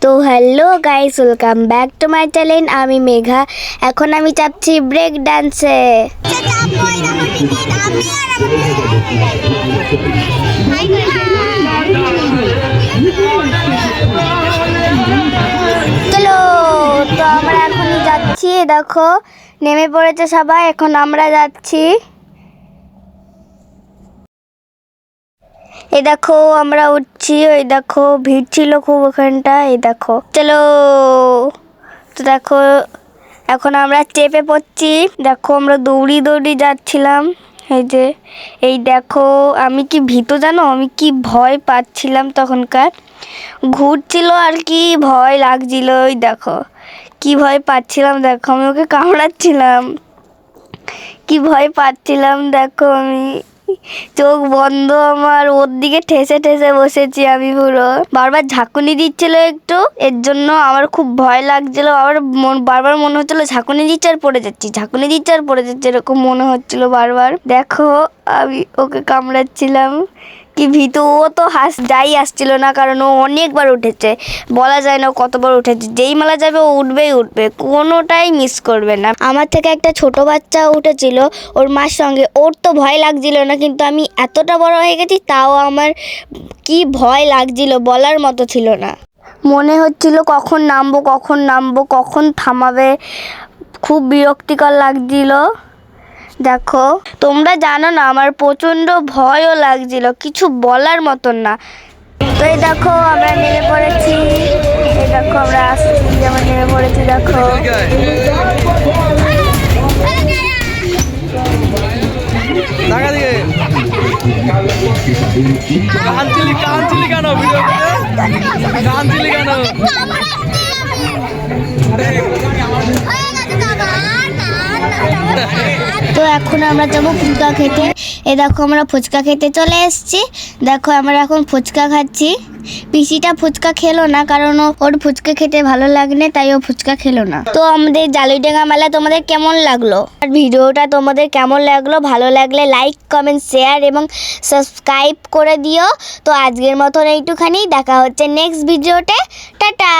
তো hello guys, welcome back to my channel. আমি মেঘা। এখন আমি চাপছি ব্রেক ডান্সে। চলো, তো আমরা এখনই যাচ্ছি। দেখো নেমে পড়েছে সবাই, এখন আমরা যাচ্ছি। এই দেখো আমরা উঠছি। ওই দেখো ভিড় ছিল খুব ওখানটা। এই দেখো, চলো। তো দেখো এখন আমরা চেপে পড়ছি। দেখো আমরা দৌড়ি দৌড়ি যাচ্ছিলাম। এই দেখো আমি কি ভীত জানো, আমি কি ভয় পাচ্ছিলাম তখনকার। ঘুরছিল আর কি ভয় লাগছিল। ওই দেখো কি ভয় পাচ্ছিলাম। দেখো আমি ওকে কামড়াচ্ছিলাম, কি ভয় পাচ্ছিলাম। দেখো আমি চোখ বন্ধ আমার, ওর দিকে ঠেসে ঠেসে বসেছি আমি পুরো। বারবার ঝাঁকুনি দিচ্ছিল একটু, এর জন্য আমার খুব ভয় লাগছিল। আবার বারবার মনে হচ্ছিল ঝাঁকুনি দিচ্ছে আর পড়ে যাচ্ছি, ঝাঁকুনি দিচ্ছে আর পড়ে যাচ্ছে, এরকম মনে হচ্ছিল বারবার। দেখো আমি ওকে কামড়াচ্ছিলাম, কি ভীতু। ও তো যাই আসছিল না, কারণ ও অনেকবার উঠেছে, বলা যায় না কতবার উঠেছে। যেই মেলা যাবে ও উঠবেই উঠবে, কোনোটাই মিস করবে না। আমার থেকে একটা ছোট বাচ্চা উঠেছিল ওর মার সঙ্গে, ওর তো ভয় লাগছিল না, কিন্তু আমি এতটা বড় হয়ে গেছি তাও আমার কি ভয় লাগছিল, বলার মতো ছিল না। মনে হচ্ছিল কখন নামবো, কখন নামবো, কখন থামাবে, খুব বিরক্তিকর লাগছিল। দেখো তোমরা জানো না আমার প্রচণ্ড ভয়ও লাগছিল, কিছু বলার মতন না। তো এই দেখো আমরা নেমে পড়েছি। এই দেখো আমরা আসছি, আমরা নেমে পড়েছি। দেখো তো এখন আমরা যাবো ফুচকা খেতে। এই দেখো আমরা ফুচকা খেতে চলে এসেছি। দেখো আমরা এখন ফুচকা খাচ্ছি। পিসিটা ফুচকা খেলো না, কারণ ওর ফুচকা খেতে ভালো লাগনে, তাই ও ফুচকা খেলো না। তো আমাদের জালুইডাঙ্গা মেলা তোমাদের কেমন লাগলো, আর ভিডিওটা তোমাদের কেমন লাগলো, ভালো লাগলে লাইক কমেন্ট শেয়ার এবং সাবস্ক্রাইব করে দিও। তো আজকের মতন এইটুখানি, দেখা হচ্ছে নেক্সট ভিডিওতে। টাটা।